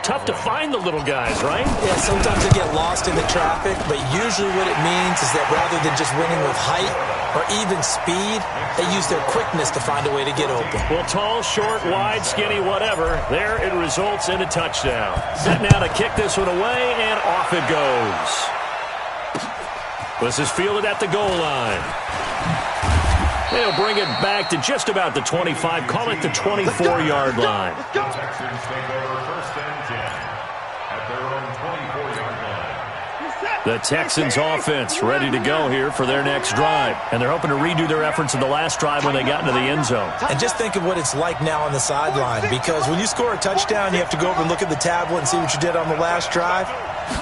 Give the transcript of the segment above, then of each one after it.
Tough to find the little guys, right? Yeah, sometimes they get lost in the traffic, but usually what it means is that rather than just winning with height or even speed, they use their quickness to find a way to get open. Well, tall, short, wide, skinny, whatever, there it results in a touchdown. Set now to kick this one away, and off it goes. This is fielded at the goal line. They'll bring it back to just about the 25, call it the 24-yard line. Texans take over first and 10 at their own 24-yard line. The Texans offense ready to go here for their next drive. And they're hoping to redo their efforts in the last drive when they got into the end zone. And just think of what it's like now on the sideline, because when you score a touchdown, you have to go over and look at the tablet and see what you did on the last drive.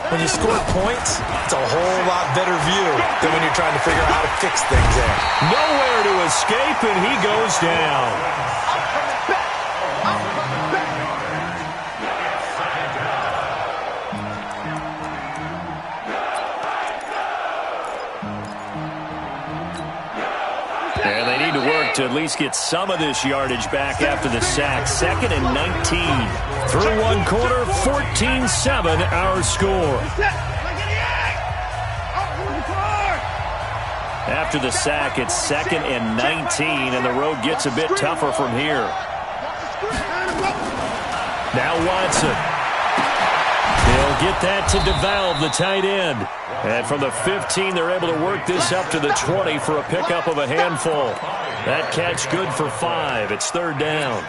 When you score points, it's a whole lot better view than when you're trying to figure out how to fix things there. Nowhere to escape, and he goes down. And they need to work to at least get some of this yardage back after the sack. 2nd and 19. Through one quarter, 14-7 our score. After the sack, it's 2nd and 19, and the road gets a bit tougher from here. Now Watson. They'll get that to DeValve, the tight end. And from the 15, they're able to work this up to the 20 for a pickup of a handful. That catch good for 5. It's 3rd down.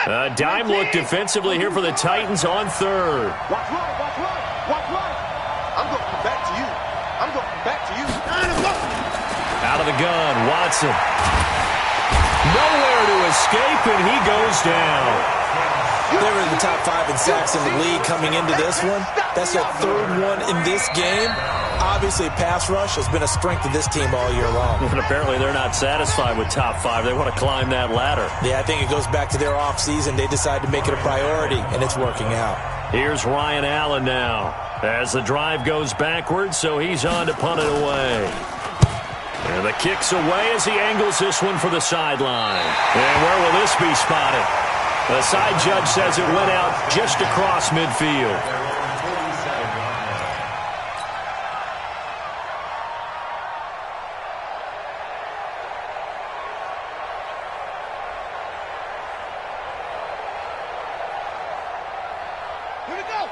A dime look defensively here for the Titans on 3rd. Watch right. I'm going to come back to you. Out of the gun, Watson. Nowhere to escape, and he goes down. They were in the top 5 in sacks in the league coming into this one. That's their 3rd one in this game. Obviously, pass rush has been a strength of this team all year long. And apparently they're not satisfied with top 5. They want to climb that ladder. Yeah, I think it goes back to their offseason. They decided to make it a priority, and it's working out. Here's Ryan Allen now as the drive goes backwards, so he's on to punt it away. And the kick's away as he angles this one for the sideline. And where will this be spotted? The side judge says it went out just across midfield.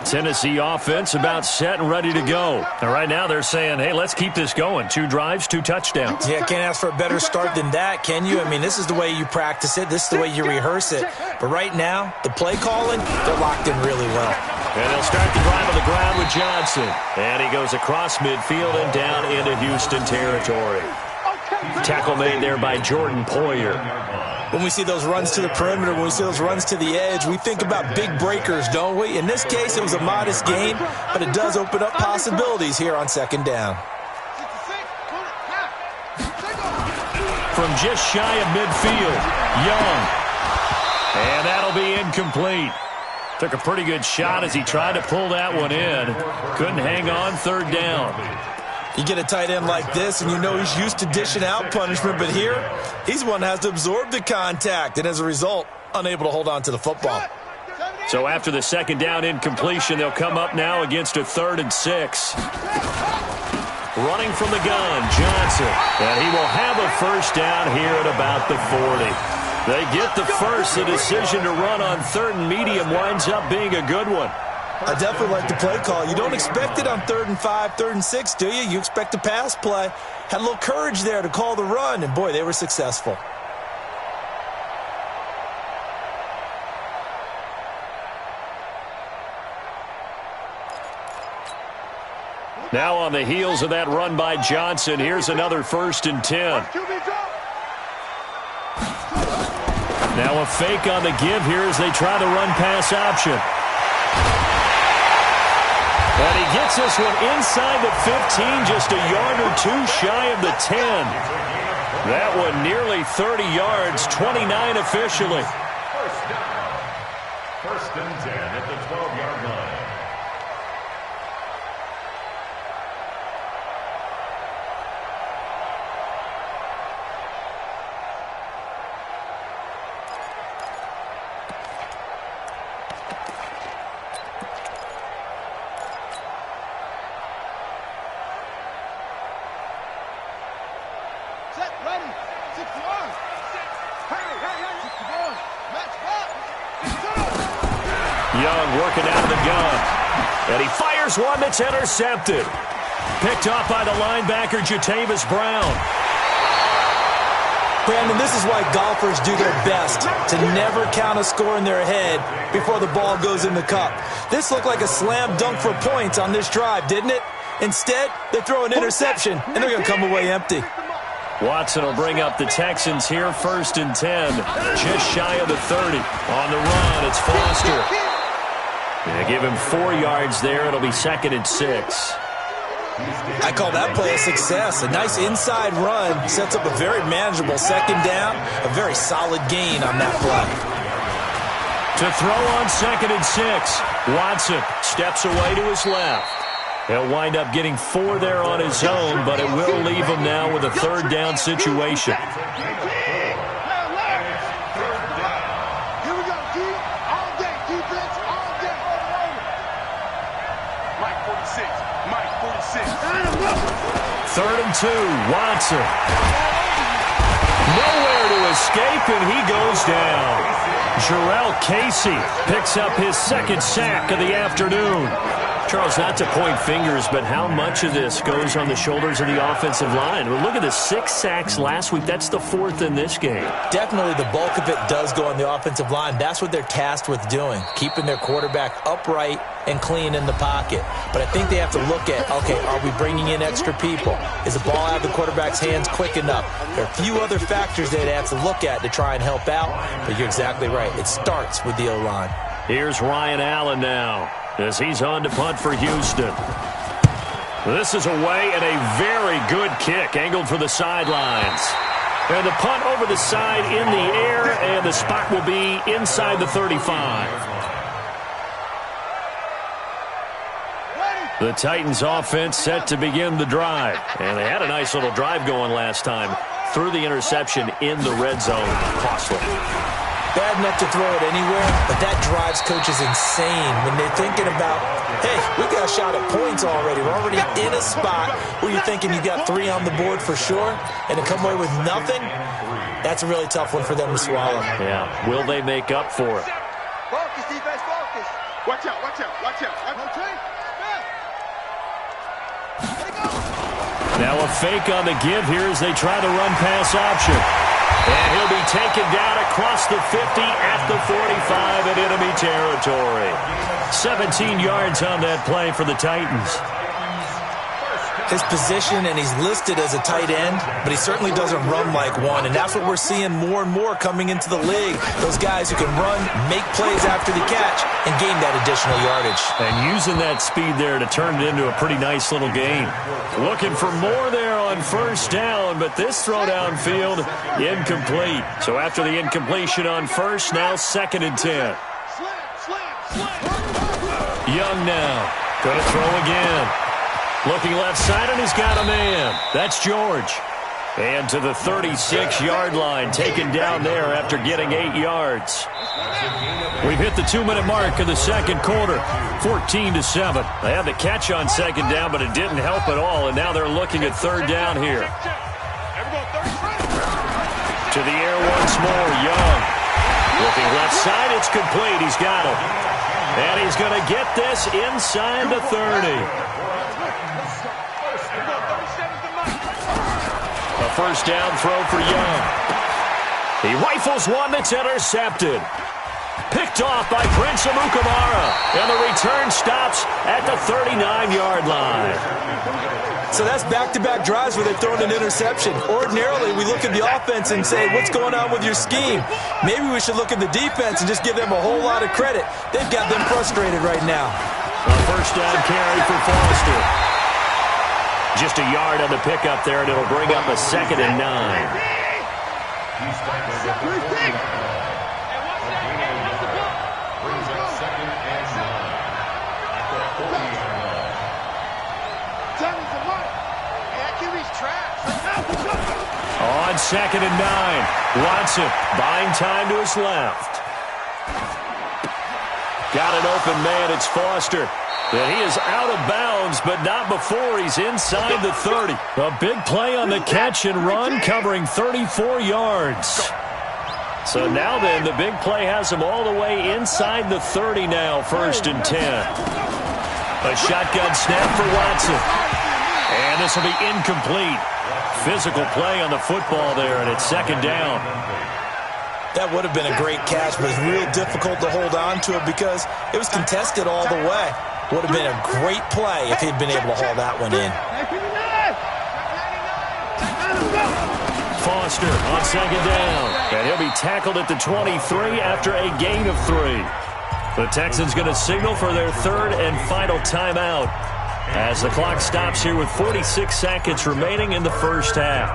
Tennessee offense about set and ready to go. And right now they're saying, hey, let's keep this going. 2 drives, 2 touchdowns. Yeah, can't ask for a better start than that, can you? I mean, this is the way you practice it. This is the way you rehearse it. But right now, the play calling, they're locked in really well. And they'll start the drive on the ground with Johnson. And he goes across midfield and down into Houston territory. Tackle made there by Jordan Poyer. When we see those runs to the perimeter, when we see those runs to the edge, we think about big breakers, don't we? In this case, it was a modest gain, but it does open up possibilities here on 2nd down. From just shy of midfield, Young. And that'll be incomplete. Took a pretty good shot as he tried to pull that one in. Couldn't hang on, 3rd down. You get a tight end like this, and you know he's used to dishing out punishment, but here, he's one that has to absorb the contact, and as a result, unable to hold on to the football. So after the 2nd down incompletion, they'll come up now against a 3rd and 6. Running from the gun, Johnson. And he will have a 1st down here at about the 40. They get the first. The decision to run on 3rd and medium winds up being a good one. I definitely like the play call. You don't expect it on 3rd and 5, 3rd and 6, do you? You expect a pass play. Had a little courage there to call the run, and boy, they were successful. Now on the heels of that run by Johnson, here's another 1st and 10. Now a fake on the give here as they try the run pass option. And he gets this one inside the 15, just a yard or 2 shy of the 10. That one nearly 30 yards, 29 officially. First down. 1st and 10 at the 12-yard line. Set, ready. 61. Hey. 61. Match back. Young working out of the gun. And he fires one that's intercepted. Picked off by the linebacker, Jatavis Brown. Brandon, this is why golfers do their best to never count a score in their head before the ball goes in the cup. This looked like a slam dunk for points on this drive, didn't it? Instead, they throw an interception, and they're going to come away empty. Watson will bring up the Texans here, 1st and 10. Just shy of the 30. On the run, it's Foster. They give him 4 yards there. It'll be 2nd and 6. I call that play a success. A nice inside run sets up a very manageable 2nd down. A very solid gain on that play. To throw on 2nd and 6. Watson steps away to his left. He'll wind up getting 4 there on his own, but it will leave him now with a 3rd down situation. Here we go, D. All day. Defense, all day. Mike 46. Mike 46. 3rd and 2. Watson. Nowhere to escape, and he goes down. Jarrell Casey picks up his 2nd sack of the afternoon. Charles, not to point fingers, but how much of this goes on the shoulders of the offensive line? Well, look at the 6 sacks last week. That's the 4th in this game. Definitely the bulk of it does go on the offensive line. That's what they're tasked with doing, keeping their quarterback upright and clean in the pocket. But I think they have to look at, okay, are we bringing in extra people? Is the ball out of the quarterback's hands quick enough? There are a few other factors they'd have to look at to try and help out, but you're exactly right. It starts with the O-line. Here's Ryan Allen now, as he's on to punt for Houston. This is away and a very good kick, angled for the sidelines. And the punt over the side in the air, and the spot will be inside the 35. The Titans offense set to begin the drive. And they had a nice little drive going last time. Threw the interception in the red zone. Costly. Bad enough to throw it anywhere, but that drives coaches insane when they're thinking about, hey, we got a shot at points already. We're already in a spot where you're thinking you got 3 on the board for sure, and to come away with nothing, that's a really tough one for them to swallow. Yeah, will they make up for it? Focus, defense, focus. Watch out, watch out, watch out. Now a fake on the give here as they try the run-pass option. And he'll be taken down across the 50 at the 45 in enemy territory. 17 yards on that play for the Titans. His position, and he's listed as a tight end, but he certainly doesn't run like one, and that's what we're seeing more and more coming into the league. Those guys who can run, make plays after the catch, and gain that additional yardage. And using that speed there to turn it into a pretty nice little gain. Looking for more there on 1st down, but this throw downfield, incomplete. So after the incompletion on 1st, now 2nd and 10. Young now, going to throw again. Looking left side, and he's got a man. That's George. And to the 36-yard line, taken down there after getting 8 yards. We've hit the 2-minute mark of the 2nd quarter, 14-7. They had the catch on 2nd down, but it didn't help at all, and now they're looking at 3rd down here. To the air once more, Young. Looking left side, it's complete. He's got him. And he's going to get this inside the 30. A 1st down throw for Young. He rifles one that's intercepted. Picked off by Prince Amukamara. And the return stops at the 39-yard line. So that's back-to-back drives where they've thrown an interception. Ordinarily, we look at the offense and say, what's going on with your scheme? Maybe we should look at the defense and just give them a whole lot of credit. They've got them frustrated right now. A 1st down carry for Foster. Just a yard on the pickup there, and it'll bring up a 2nd and 9. On 2nd and 9, Watson buying time to his left. Got an open man. It's Foster. And he is out of bounds, but not before he's inside the 30. A big play on the catch and run, covering 34 yards. So now then, the big play has him all the way inside the 30 now, 1st and 10. A shotgun snap for Watson. And this will be incomplete. Physical play on the football there, and it's 2nd down. That would have been a great catch, but it's real difficult to hold on to it because it was contested all the way. Would have been a great play if he'd been able to haul that one in. Foster on 2nd down. And he'll be tackled at the 23 after a gain of 3. The Texans going to signal for their 3rd and final timeout as the clock stops here with 46 seconds remaining in the first half.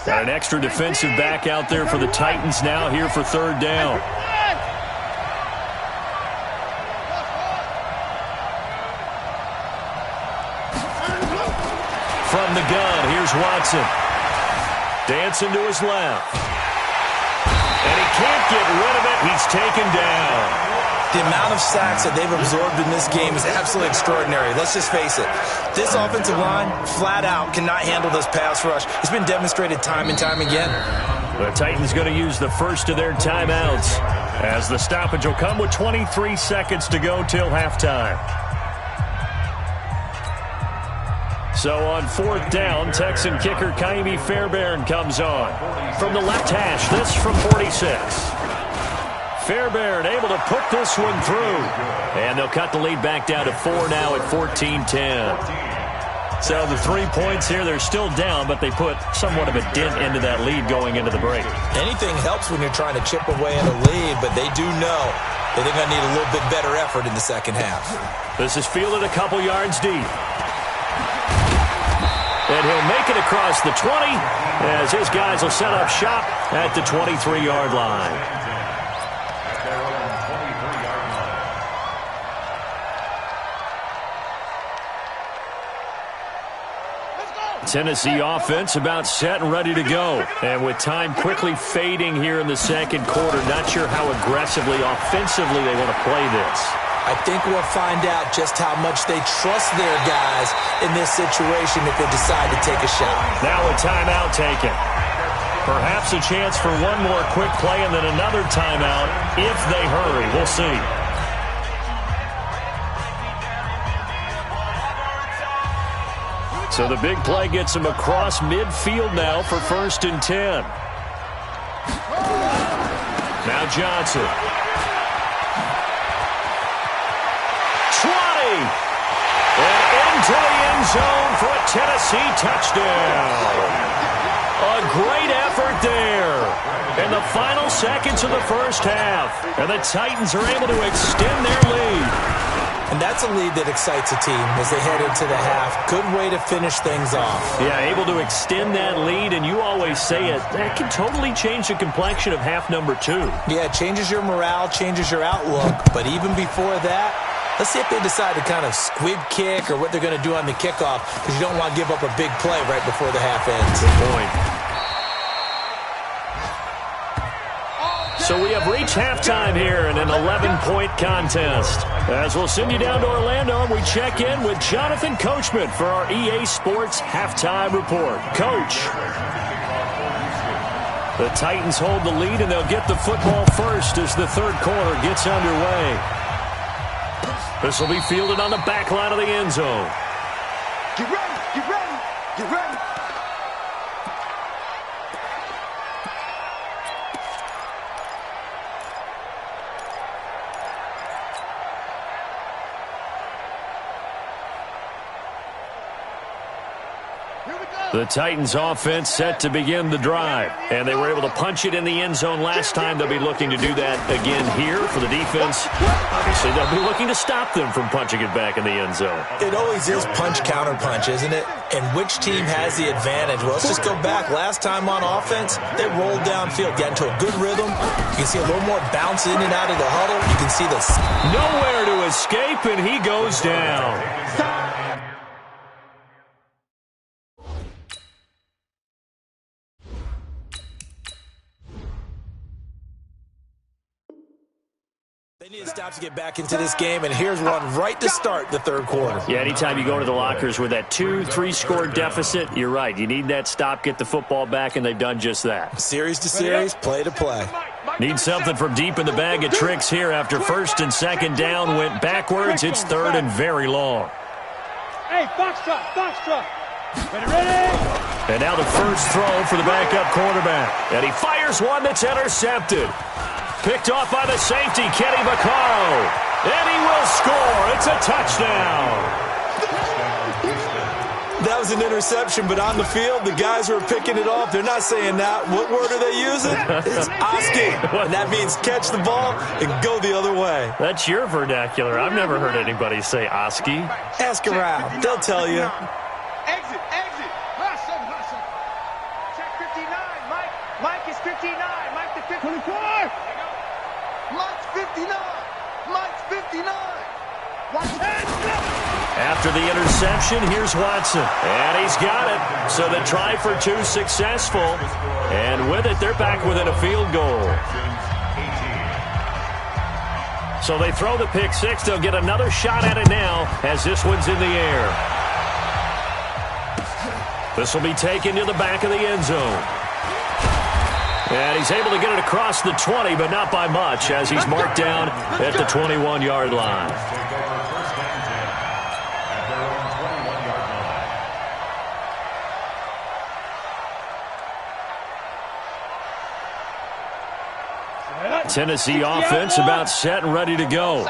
Got an extra defensive back out there for the Titans now here for 3rd down. From the gun, here's Watson. Dancing to his left. And he can't get rid of it. He's taken down. The amount of sacks that they've absorbed in this game is absolutely extraordinary. Let's just face it. This offensive line, flat out, cannot handle this pass rush. It's been demonstrated time and time again. The Titans going to use the first of their timeouts as the stoppage will come with 23 seconds to go till halftime. So on 4th down, Texan kicker Kaimi Fairbairn comes on. From the left hash, this from 46. Fairbairn able to put this one through. And they'll cut the lead back down to 4 now at 14-10. So the 3 points here, they're still down, but they put somewhat of a dent into that lead going into the break. Anything helps when you're trying to chip away at a lead, but they do know that they're going to need a little bit better effort in the second half. This is fielded a couple yards deep. And he'll make it across the 20 as his guys will set up shop at the 23-yard line. Tennessee offense about set and ready to go. And with time quickly fading here in the second quarter, not sure how aggressively, offensively they want to play this. I think we'll find out just how much they trust their guys in this situation if they decide to take a shot. Now a timeout taken. Perhaps a chance for one more quick play and then another timeout if they hurry. We'll see. So the big play gets him across midfield now for 1st and 10. Now Johnson. 20. And into the end zone for a Tennessee touchdown. A great effort there in the final seconds of the first half. And the Titans are able to extend their lead. And that's a lead that excites a team as they head into the half. Good way to finish things off. Yeah, able to extend that lead, and you always say it, that can totally change the complexion of half number 2. Yeah, it changes your morale, changes your outlook. But even before that, let's see if they decide to kind of squib kick or what they're going to do on the kickoff, because you don't want to give up a big play right before the half ends. Good point. So we have reached halftime here in an 11-point contest. As we'll send you down to Orlando, we check in with Jonathan Coachman for our EA Sports Halftime Report. Coach. The Titans hold the lead, and they'll get the football first as the third quarter gets underway. This will be fielded on the back line of the end zone. Get ready, get ready, get ready. The Titans offense set to begin the drive, and they were able to punch it in the end zone last time. They'll be looking to do that again here for the defense. Obviously, they'll be looking to stop them from punching it back in the end zone. It always is punch-counter-punch, isn't it? And which team has the advantage? Well, let's just go back. Last time on offense, they rolled downfield, got into a good rhythm. You can see a little more bounce in and out of the huddle. You can see this. Nowhere to escape, and he goes down. They need to stop to get back into this game, and here's one right to start the third quarter. Yeah, anytime you go to the lockers with that 2-3 score deficit, you're right. You need that stop, get the football back, and they've done just that. Series to series, play to play. Need something from deep in the bag of tricks here after first and second down went backwards. It's third and very long. Hey, foxtrot, foxtrot. Ready? And now the first throw for the backup quarterback. And he fires one that's intercepted. Picked off by the safety, Kenny Vaccaro. And he will score. It's a touchdown. That was an interception, but on the field, the guys who are picking it off, they're not saying that. What word are they using? It's Oski, and that means catch the ball and go the other way. That's your vernacular. I've never heard anybody say Oski. Ask around. They'll tell you. Exit. Last second. Check 59. Mike is 59. Mike the 54. Mike's 59. Mike's 59. Watch it. After the interception, here's Watson. And he's got it. So the try for two successful. And with it, they're back within a field goal. So they throw the pick six. They'll get another shot at it now as this one's in the air. This will be taken to the back of the end zone. And he's able to get it across the 20, but not by much as he's marked down at the 21-yard line. Tennessee offense about set and ready to go.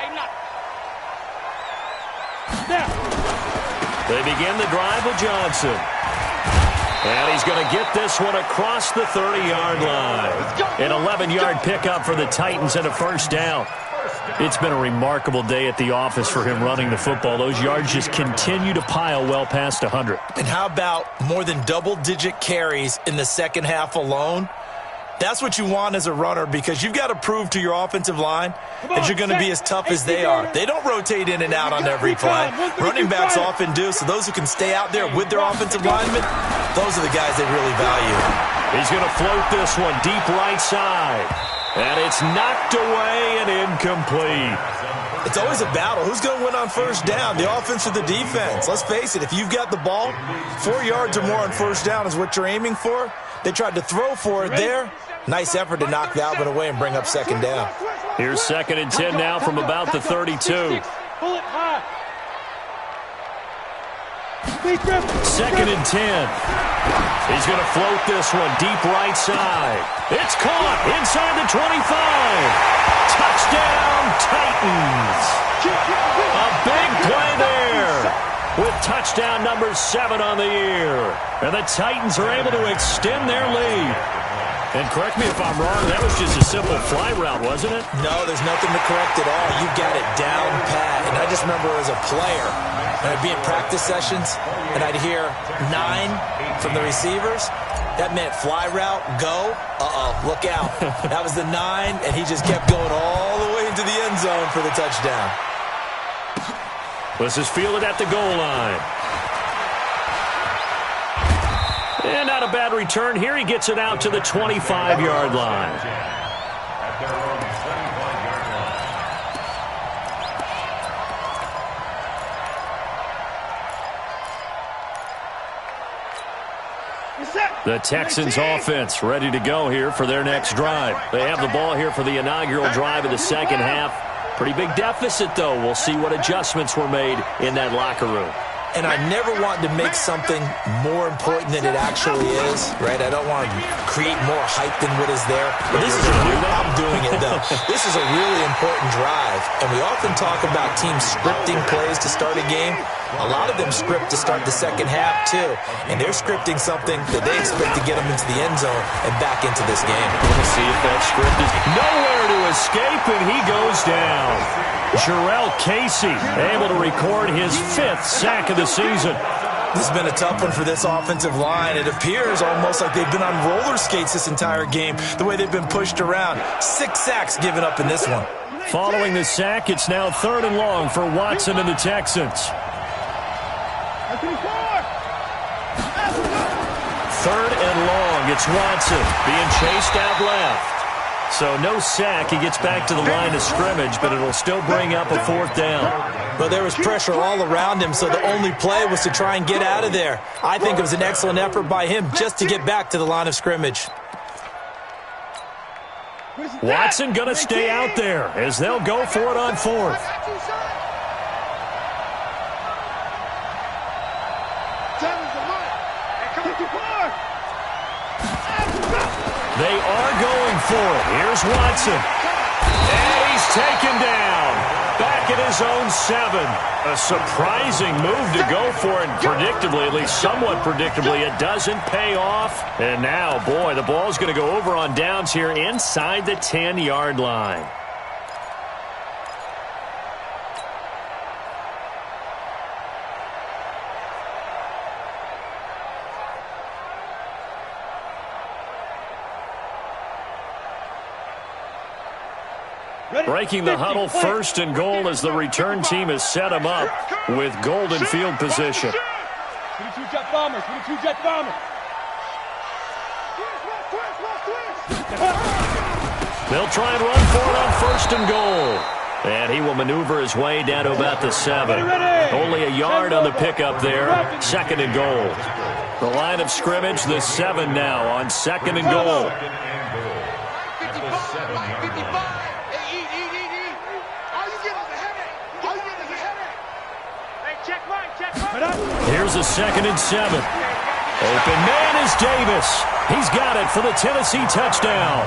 They begin the drive with Johnson. And he's going to get this one across the 30-yard line. An 11-yard pickup for the Titans and a first down. It's been a remarkable day at the office for him running the football. Those yards just continue to pile well past 100. And how about more than double-digit carries in the second half alone? That's what you want as a runner because you've got to prove to your offensive line that you're going to be as tough as they are. They don't rotate in and out on every play. Running backs often do, so those who can stay out there with their offensive linemen, those are the guys they really value. He's going to float this one deep right side. And it's knocked away and incomplete. It's always a battle. Who's going to win on first down, the offense or the defense? Let's face it, if you've got the ball, 4 yards or more on first down is what you're aiming for. They tried to throw for it there. Nice effort to knock that one away and bring up second down. Here's 2nd and 10 now from about the 32. Pull it high. 2nd and 10. He's going to float this one deep right side. It's caught inside the 25. Touchdown, Titans. A big play there with touchdown number 7 on the year. And the Titans are able to extend their lead. And correct me if I'm wrong, that was just a simple fly route, wasn't it? No, there's nothing to correct at all. You got it down pat. And I just remember as a player, when I'd be in practice sessions, and I'd hear 9 from the receivers. That meant fly route, go. Look out. That was the 9, and he just kept going all the way into the end zone for the touchdown. This is fielded at the goal line. And not a bad return here. He gets it out to the 25-yard line. The Texans offense ready to go here for their next drive. They have the ball here for the inaugural drive of the second half. Pretty big deficit, though. We'll see what adjustments were made in that locker room. And I never want to make something more important than it actually is, right? I don't want to create more hype than what is there. But this is I'm doing it, though. This is a really important drive. And we often talk about teams scripting plays to start a game. A lot of them script to start the second half, too. And they're scripting something that they expect to get them into the end zone and back into this game. We'll see if that script is nowhere to escape, and he goes down. Jarrell Casey able to record his 5th sack of the season. This has been a tough one for this offensive line. It appears almost like they've been on roller skates this entire game, the way they've been pushed around. 6 sacks given up in this one. Following the sack, it's now 3rd and long for Watson and the Texans. 3rd and long. It's Watson being chased out left. So no sack. He gets back to the line of scrimmage, but it'll still bring up a 4th down. But there was pressure all around him, so the only play was to try and get out of there. I think it was an excellent effort by him just to get back to the line of scrimmage. Watson going to stay out there as they'll go for it on 4th. They are going for it. Here's Watson. And he's taken down. Back at his own 7. A surprising move to go for it. Predictably, at least somewhat predictably, it doesn't pay off. And now, boy, the ball's going to go over on downs here inside the 10-yard line. Breaking the huddle, 1st and goal as the return team has set him up with golden field position. 22 jet bombers, 22 jet bombers. They'll try and run for it on 1st and goal. And he will maneuver his way down to about the 7. Only a yard on the pickup there. 2nd and goal. The line of scrimmage, the 7 now on 2nd and goal. Here's a 2nd and 7. Open man is Davis. He's got it for the Tennessee touchdown.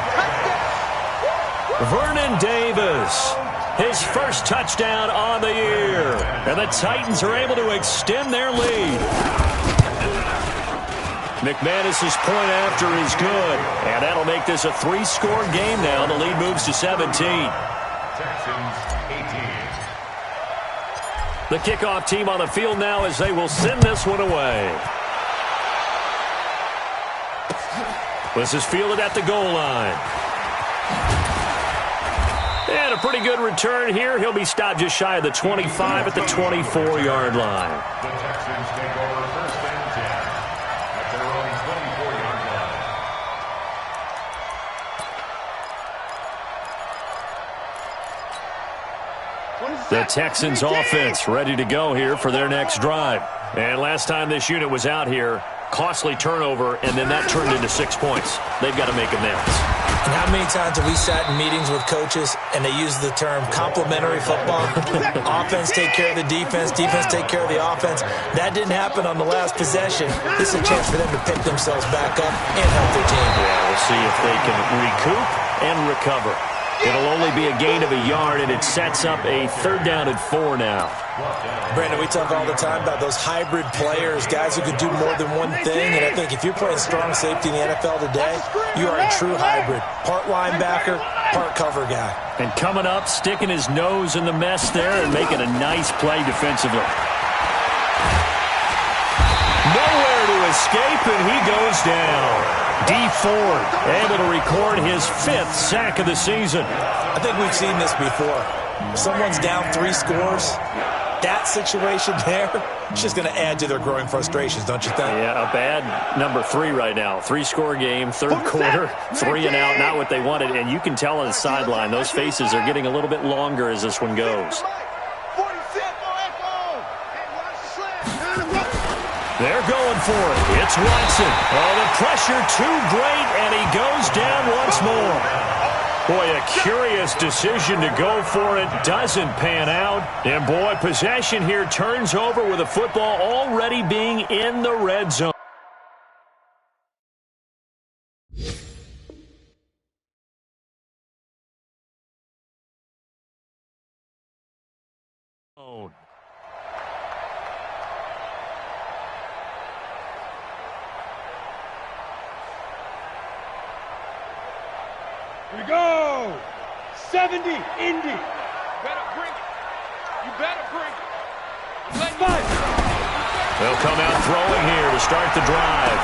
Vernon Davis, his first touchdown on the year. And the Titans are able to extend their lead. McManus's point after is good. And that'll make this a 3-score game now. The lead moves to 17. Texans 18. The kickoff team on the field now as they will send this one away. This is fielded at the goal line. And a pretty good return here. He'll be stopped just shy of the 25 at the 24-yard line. The Texans take over 1st and 10 at their own 24-yard line. The Texans offense ready to go here for their next drive. And last time this unit was out here, costly turnover, and then that turned into 6 points. They've got to make amends. And how many times have we sat in meetings with coaches and they use the term complementary football? Offense take care of the defense, defense take care of the offense. That didn't happen on the last possession. This is a chance for them to pick themselves back up and help their team. Yeah, we'll see if they can recoup and recover. It'll only be a gain of a yard, and it sets up a 3rd down and 4 now. Brandon, we talk all the time about those hybrid players, guys who could do more than one thing. And I think if you're playing strong safety in the NFL today, you are a true hybrid. Part linebacker, part cover guy. And coming up, sticking his nose in the mess there and making a nice play defensively. Nowhere to escape, and he goes down. D Ford able to record his 5th sack of the season. I think we've seen this before. Someone's down 3 scores. That situation there, it's just going to add to their growing frustrations, don't you think? Yeah, a bad number 3 right now. 3-score game, 3rd quarter, 3 and out, not what they wanted. And you can tell on the sideline, those faces are getting a little bit longer as this one goes. They're going for it. It's Watson. Oh, the pressure too great, and he goes down once more. Boy, a curious decision to go for it. Doesn't pan out. And, boy, possession here turns over with the football already being in the red zone. Here we go. 70, Indy. Better bring it. You better bring it. They'll come out throwing here to start the drive.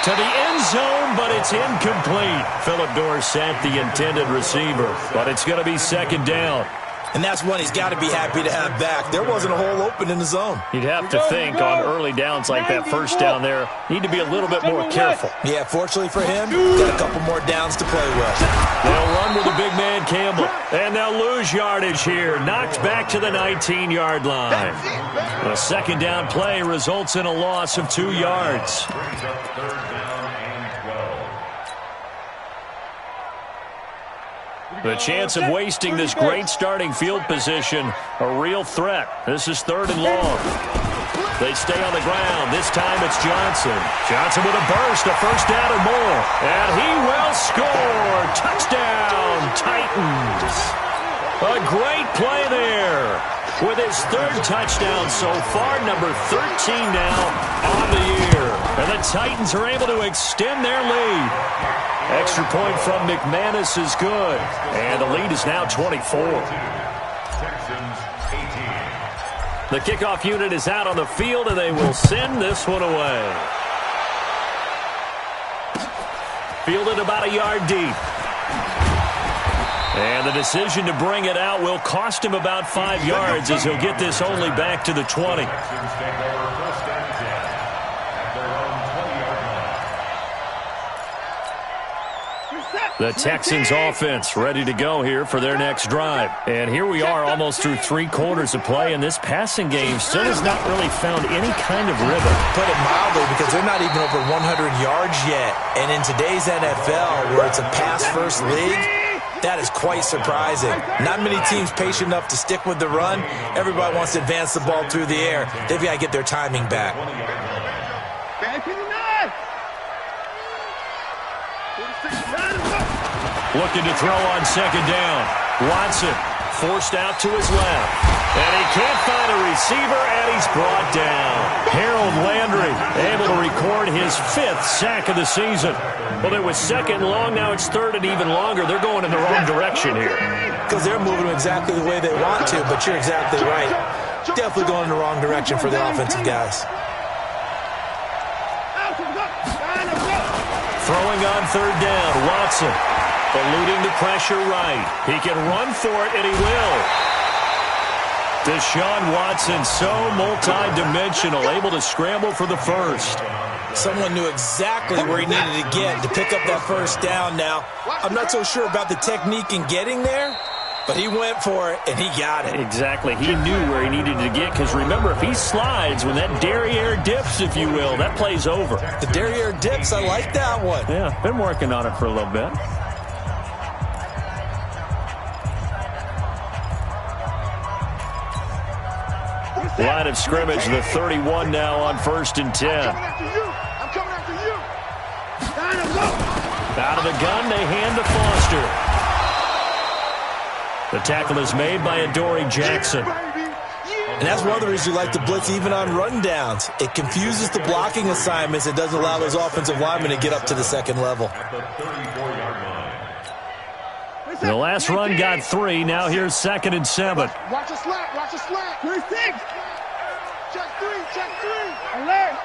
To the end zone, but it's incomplete. Philip Dorsett, the intended receiver. But it's going to be 2nd down. And that's one he's got to be happy to have back. There wasn't a hole open in the zone. You'd have to think on early downs like that first down there, need to be a little bit more careful. Yeah, fortunately for him, got a couple more downs to play with. They'll run with the big man Campbell, and they'll lose yardage here. Knocked back to the 19-yard line. The second down play results in a loss of 2 yards. Brings up third down and 12. The chance of wasting this great starting field position, a real threat. This is third and long. They stay on the ground. This time it's Johnson. Johnson with a burst, a first down and more. And he will score. Touchdown, Titans. A great play there. With his third touchdown so far, number 13 now on the year. And the Titans are able to extend their lead. Extra point from McManus is good. And the lead is now 24. Texans 18. The kickoff unit is out on the field, and they will send this one away. Fielded about a yard deep. And the decision to bring it out will cost him about 5 yards as he'll get this only back to the 20. Texans take over first and 10 at their own 20-yard line. The Texans offense ready to go here for their next drive. And here we are almost through 3 quarters of play, and this passing game still has not really found any kind of rhythm. Put it mildly, because they're not even over 100 yards yet. And in today's NFL, where it's a pass-first league, that is quite surprising. Not many teams patient enough to stick with the run. Everybody wants to advance the ball through the air. They've got to get their timing back. Looking to throw on second down. Watson forced out to his left. And he can't find a receiver, and he's brought down. Harold Landry able to record his 5th sack of the season. Well, it was second and long. Now it's third and even longer. They're going in the wrong direction here. Because they're moving exactly the way they want to, but you're exactly right. Definitely going in the wrong direction for the offensive guys. Throwing on third down, Watson. Eluding the pressure right. He can run for it, and he will. Deshaun Watson, so multi-dimensional, able to scramble for the first. Someone knew exactly where he needed to get to pick up that first down now. I'm not so sure about the technique in getting there, but he went for it, and he got it. Exactly. He knew where he needed to get, because remember, if he slides, when that derriere dips, if you will, that play's over. The derriere dips, I like that one. Yeah, been working on it for a little bit. Line of scrimmage, the 31 now on 1st and 10. I'm coming after you. Out of the gun, they hand to Foster. The tackle is made by Adoree Jackson. And that's one of the reasons you like to blitz even on run downs. It confuses the blocking assignments. It doesn't allow those offensive linemen to get up to the second level. At the 34-yard line. The last run got 3. Now here's 2nd and 7. Watch a slant. Watch a slant. 36. Check 3. Check 3. Alert.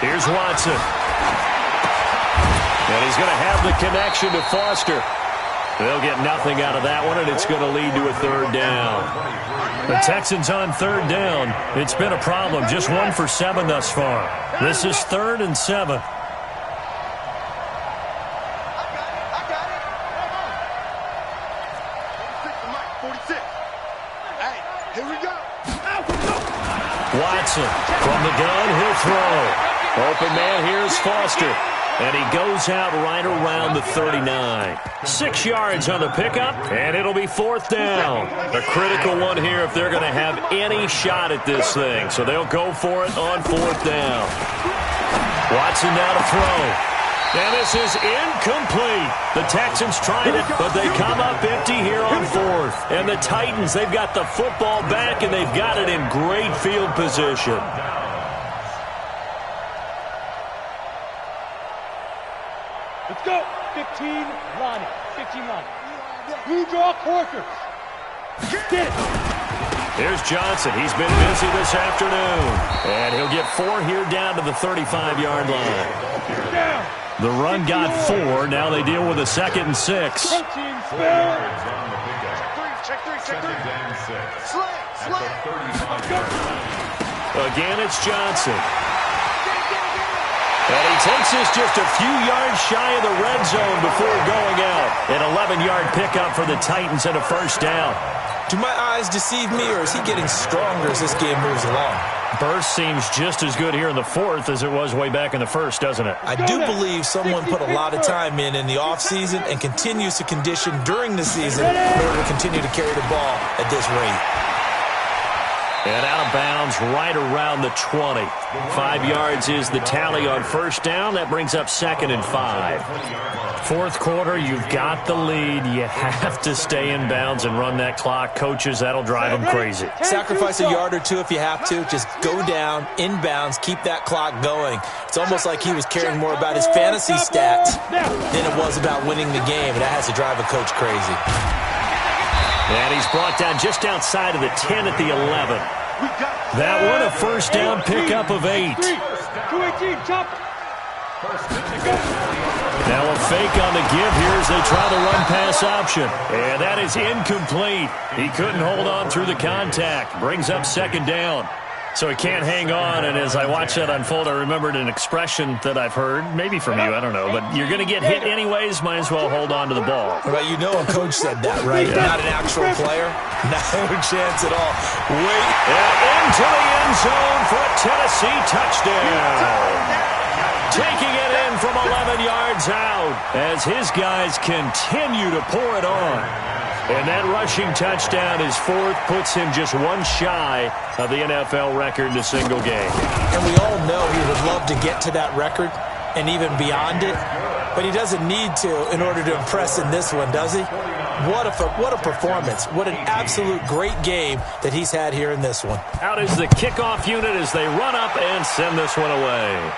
Here's Watson. And he's going to have the connection to Foster. They'll get nothing out of that one, and it's going to lead to a third down. The Texans on third down. It's been a problem. Just 1 for 7 thus far. This is 3rd and 7. Watson from the gun, he'll throw. Open man, here's Foster. And he goes out right around the 39. 6 yards on the pickup, and it'll be 4th down. A critical one here if they're going to have any shot at this thing. So they'll go for it on 4th down. Watson now to throw. And this is incomplete. The Texans tried it, but they come up empty here on 4th. And the Titans, they've got the football back, and they've got it in great field position. Let's go. 15 Lonnie. 15 Lonnie. You draw quarters. Get it. Here's Johnson. He's been busy this afternoon. And he'll get 4 here down to the 35-yard line. Down. The run got 4. Now they deal with a 2nd and 6. Check three. Second and 6. At the 35. Again, it's Johnson. And he takes this just a few yards shy of the red zone before going out. An 11-yard pickup for the Titans and a first down. Do my eyes deceive me, or is he getting stronger as this game moves along? Burst seems just as good here in the 4th as it was way back in the 1st, doesn't it? I do believe someone put a lot of time in the offseason and continues to condition during the season in order to continue to carry the ball at this rate. And out of bounds right around the 20. 5 yards is the tally on first down. That brings up 2nd and 5. 4th quarter, you've got the lead. You have to stay in bounds and run that clock. Coaches, that'll drive them crazy. Sacrifice a yard or two if you have to. Just go down, in bounds, keep that clock going. It's almost like he was caring more about his fantasy stats than it was about winning the game, and that has to drive a coach crazy. And he's brought down just outside of the 10 at the 11. That one a first down pickup of 8. 218, chop. Now a fake on the give here as they try the run-pass option. And that is incomplete. He couldn't hold on through the contact. Brings up 2nd down. So he can't hang on, and as I watch that unfold, I remembered an expression that I've heard, maybe from you, I don't know, but you're going to get hit anyways, might as well hold on to the ball. Well, you know a coach said that, right? Yeah. Not an actual player. No chance at all. Wait. And into the end zone for a Tennessee touchdown. Taking it in from 11 yards out as his guys continue to pour it on. And that rushing touchdown is 4th, puts him just one shy of the NFL record in a single game. And we all know he would love to get to that record and even beyond it, but he doesn't need to in order to impress in this one, does he? What a performance. What an absolute great game that he's had here in this one. Out is the kickoff unit as they run up and send this one away.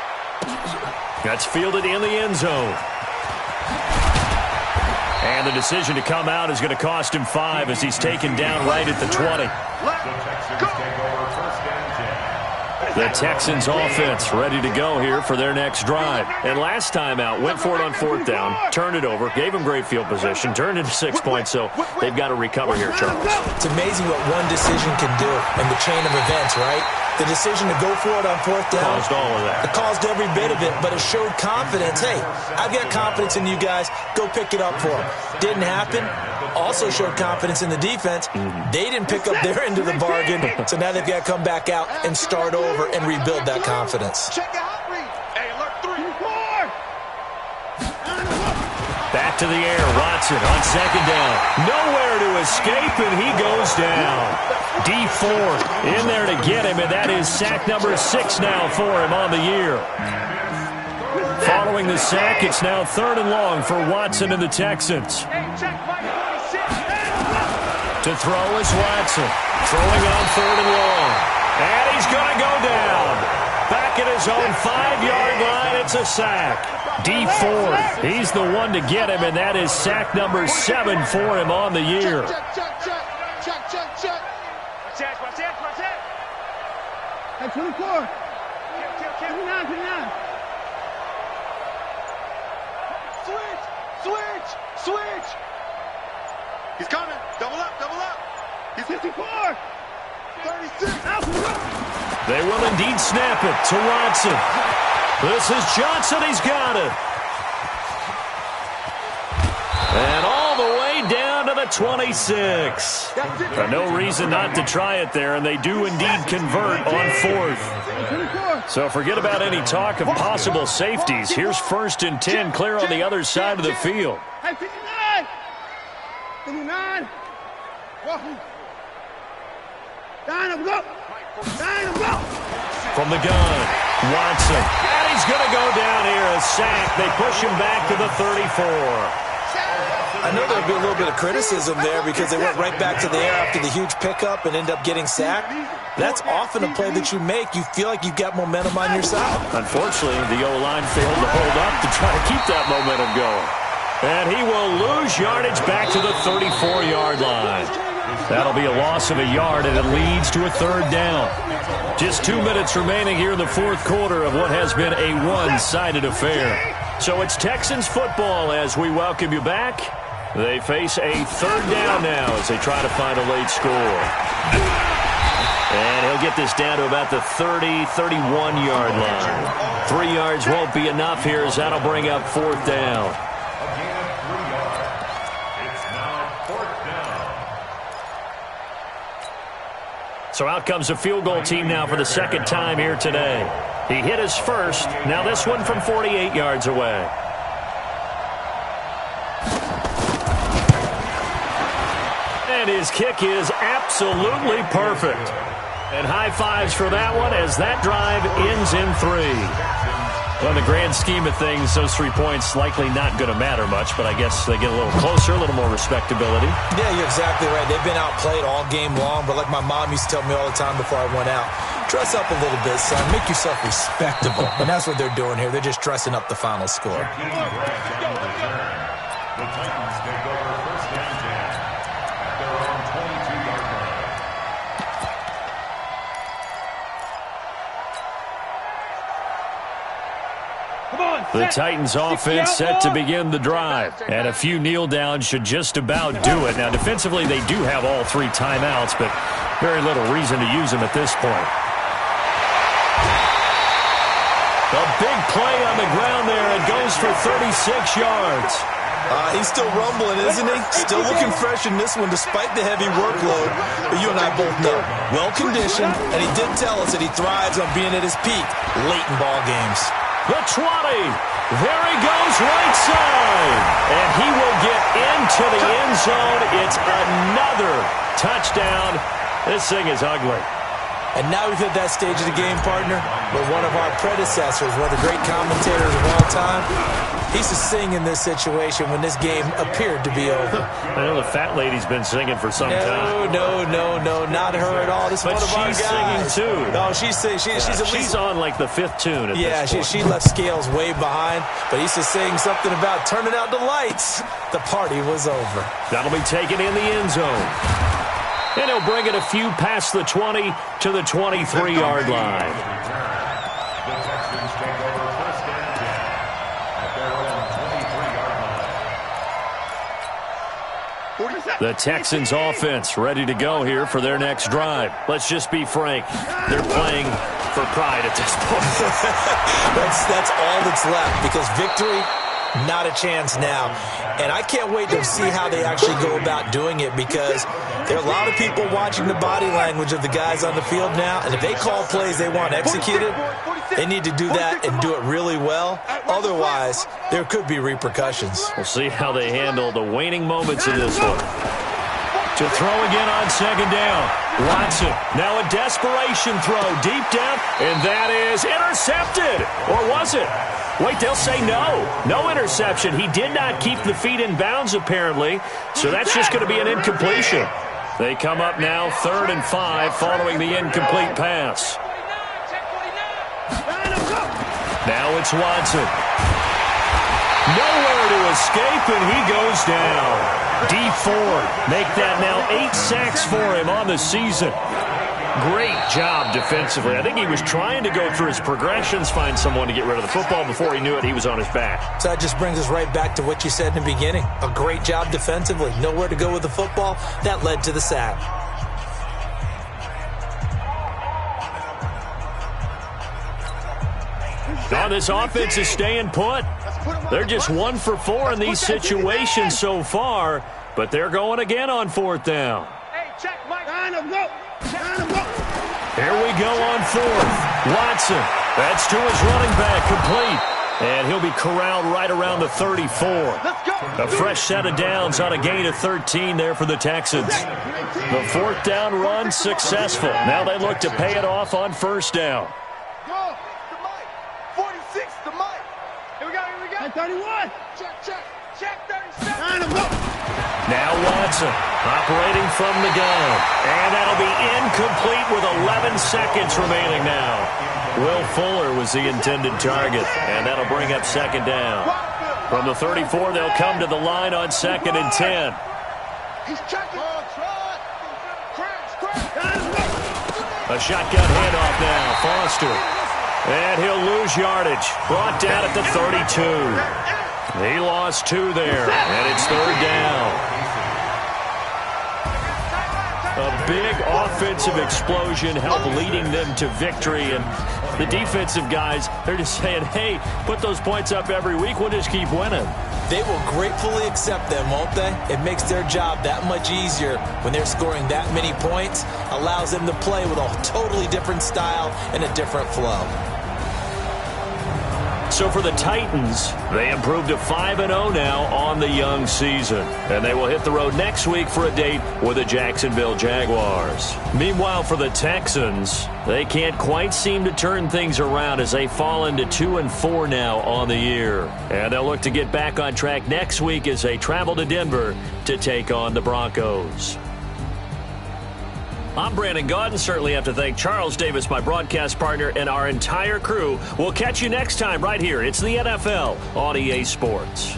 That's fielded in the end zone. And the decision to come out is going to cost him 5 as he's taken down right at the 20. The Texans offense ready to go here for their next drive. And last time out, went for it on 4th down, turned it over, gave him great field position, turned into 6 points, so they've got to recover here, Charles. It's amazing what one decision can do in the chain of events, right? The decision to go for it on 4th down. Caused all of that. It caused every bit of it, but it showed confidence. Hey, I've got confidence in you guys. Go pick it up for them. Didn't happen. Also showed confidence in the defense. They didn't pick up their end of the bargain, so now they've got to come back out and start over and rebuild that confidence. Check out read. Hey, alert 3. Back to the air. Watson on 2nd down. Nowhere to escape, and he goes down. D4 in there to get him, and that is sack number 6 now for him on the year. Following the sack, it's now 3rd and long for Watson and the Texans. To throw is Watson. Throwing on 3rd and long. And he's going to go down. Back at his own 5-yard line, it's a sack. D4, he's the one to get him, and that is sack number 7 for him on the year. Hey, 24. 29. Switch. He's coming. Double up. He's 54. 36. They will indeed snap it to Watson. This is Johnson. He's got it. And all the way down to the 26. No reason not to try it there, and they do indeed convert on 4th. So forget about any talk of possible safeties. Here's 1st and 10, clear on the other side of the field. Hey, 59. 59. Down, go. From the gun, Watson. And he's going to go down here, a sack. They push him back to the 34. I know there'll be a little bit of criticism there because they went right back to the air after the huge pickup and end up getting sacked. That's often a play that you make. You feel like you've got momentum on your side. Unfortunately, the O-line failed to hold up to try to keep that momentum going. And he will lose yardage back to the 34-yard line. That'll be a loss of a yard, and it leads to a third down. Just 2 minutes remaining here in the fourth quarter of what has been a one-sided affair. So it's Texans football as we welcome you back. They face a third down now as they try to find a late score. And he'll get this down to about the 30, 31-yard line. 3 yards won't be enough here as that'll bring up fourth down. Again, 3 yards. It's now fourth down. So out comes the field goal team now for the second time here today. He hit his first. Now this one from 48 yards away. And his kick is absolutely perfect. And high fives for that one as that drive ends in 3. Well, in the grand scheme of things, those 3 points likely not going to matter much, but I guess they get a little closer, a little more respectability. Yeah, you're exactly right. They've been outplayed all game long, but like my mom used to tell me all the time before I went out, dress up a little bit, son. Make yourself respectable. And that's what they're doing here. They're just dressing up the final score. The Titans take over first and 10 at their own 22-yard line. The Titans offense set to begin the drive, and a few kneel downs should just about do it. Now, defensively, they do have all 3 timeouts, but very little reason to use them at this point. A big play on the ground there. It goes for 36 yards. He's still rumbling, isn't he? Still looking fresh in this one despite the heavy workload. But you and I both know, well-conditioned, and he did tell us that he thrives on being at his peak late in ball games. The 20. There he goes right side. And he will get into the end zone. It's another touchdown. This thing is ugly. And now we've hit that stage of the game, partner, where one of our predecessors, one of the great commentators of all time, he used to sing in this situation when this game appeared to be over. I know the fat lady's been singing for some time. No, not her at all. This is one of our guys. But she's singing too. No, she's on like the 5th tune at this point. She left Scales way behind, but he used to sing something about turning out the lights. The party was over. That'll be taken in the end zone. And he'll bring it a few past the 20 to the 23-yard line. The Texans take over first and 10 at their own 23-yard line. The Texans offense ready to go here for their next drive. Let's just be frank. They're playing for pride at this point. That's all that's left because victory, not a chance now. And I can't wait to see how they actually go about doing it because there are a lot of people watching the body language of the guys on the field now. And if they call plays they want executed, they need to do that and do it really well. Otherwise, there could be repercussions. We'll see how they handle the waning moments of this one. To throw again on second down. Watson, now a desperation throw deep down, and that is intercepted. Or was it? Wait, they'll say no. No interception. He did not keep the feet in bounds, apparently, so that's just going to be an incompletion. They come up now 3rd and 5 following the incomplete pass. Now it's Watson. Nowhere to escape, and he goes down. D Ford make that now 8 sacks for him on the season. Great job defensively. I think he was trying to go through his progressions, find someone to get rid of the football. Before he knew it, he was on his back. So that just brings us right back to what you said in the beginning. A great job defensively. Nowhere to go with the football. That led to the sack. Now this offense is staying put. They're just 1 for 4 in these situations so far, but they're going again on 4th down. Hey, check, Mike. Here we go on 4th. Watson, that's to his running back, complete. And he'll be corralled right around the 34. A fresh set of downs on a gain of 13 there for the Texans. The 4th down run successful. Now they look to pay it off on 1st down. Go to Mike. 46 to Mike. Here we go. 31. Check 37. Now Watson operating from the gun. And that'll be incomplete with 11 seconds remaining now. Will Fuller was the intended target, and that'll bring up 2nd down. From the 34, they'll come to the line on 2nd and 10. He's checking. A shotgun handoff now. Foster. And he'll lose yardage. Brought down at the 32. He lost 2 there, and it's 3rd down. A big offensive explosion helped leading them to victory. And the defensive guys, they're just saying, hey, put those points up every week. We'll just keep winning. They will gratefully accept them, won't they? It makes their job that much easier when they're scoring that many points. Allows them to play with a totally different style and a different flow. So for the Titans, they improved to 5-0 now on the young season. And they will hit the road next week for a date with the Jacksonville Jaguars. Meanwhile, for the Texans, they can't quite seem to turn things around as they fall into 2-4 now on the year. And they'll look to get back on track next week as they travel to Denver to take on the Broncos. I'm Brandon Gaudin. Certainly have to thank Charles Davis, my broadcast partner, and our entire crew. We'll catch you next time right here. It's the NFL on EA Sports.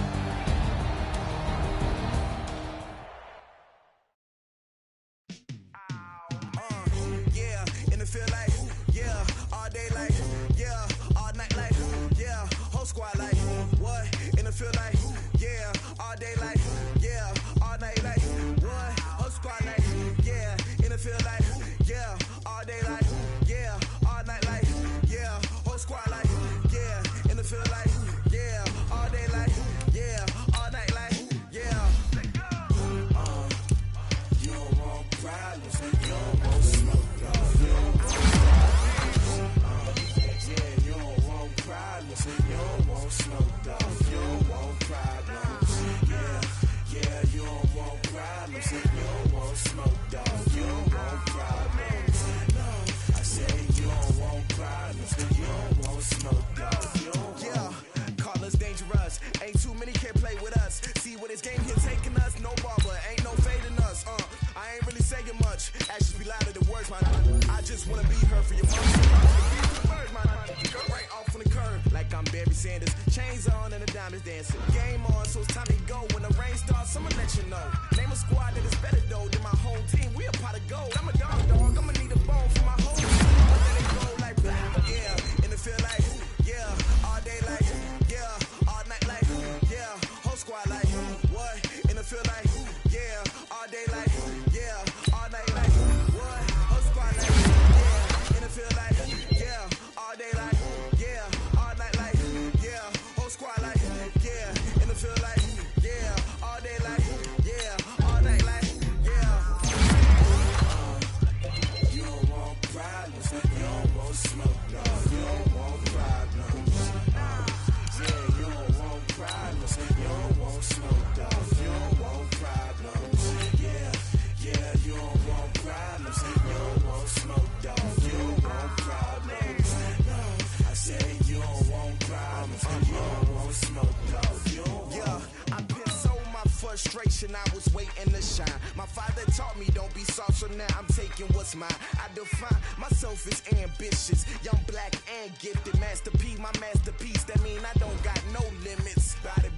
I was waiting to shine. My father taught me don't be soft, so now I'm taking what's mine. I define myself as ambitious, young, black, and gifted. Master P, my masterpiece. That mean I don't got no limits. Bout it,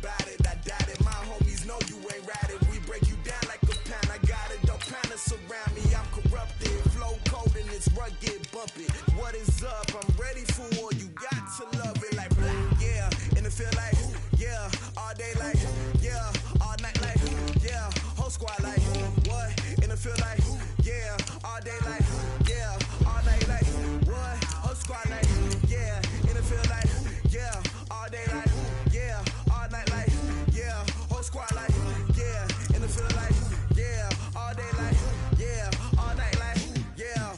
I doubt it. My homies know you ain't ratted. We break you down like a pound. I got it, don't panic surround me. I'm corrupted, flow cold and it's rugged, bumpy. What is up? I'm ready for war. You got to love it like black, yeah. And it feel like, yeah, all day like, yeah, all night like, yeah, whole squad like, what? And it feel like, yeah, all day like, yeah, all night like, what? Whole squad like, yeah, and it feel like, yeah, all day like, yeah, all night like, yeah, whole squad like, yeah, and it feel like, yeah, all day like, yeah, all night like, yeah.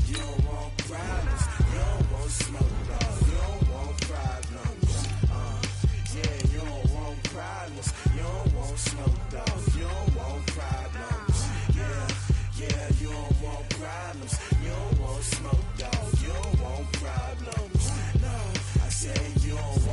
You don't want problems, you don't want smoke, you don't want problems. Yeah, you don't want problems, you don't want smoke, dog. You don't want problems. Yeah, you don't want problems, you don't want smoke, dog. You don't want problems. No, I said you don't